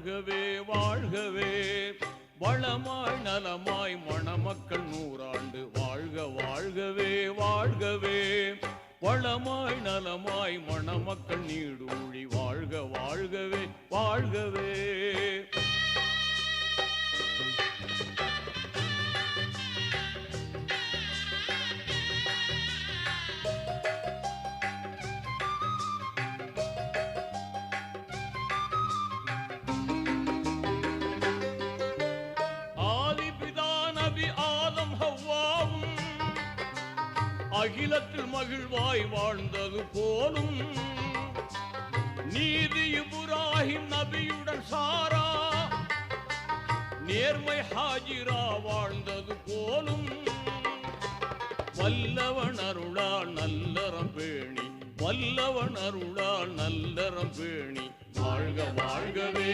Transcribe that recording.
வாழ்கவே வாழ்கவே வளமாய் நலமாய் மணமக்கள் நூறாண்டு வாழ்க வாழ்கவே வாழ்கவே வளமாய் நலமாய் மணமக்கள் நீடூழி வாழ்க வாழ்கவே வாழ்கவே அகிலத்தில் மகிழ்வாய் வாழ்ந்தது போலும் நீதி இப்ராஹிம் நபியுடன் சாரா நேர்மை ஹாஜிரா வாழ்ந்தது போலும் வல்லவன் அருளால் நல்லறம் பேணி வல்லவன் அருளால் நல்லறம் பேணி வாழ்க வாழ்கவே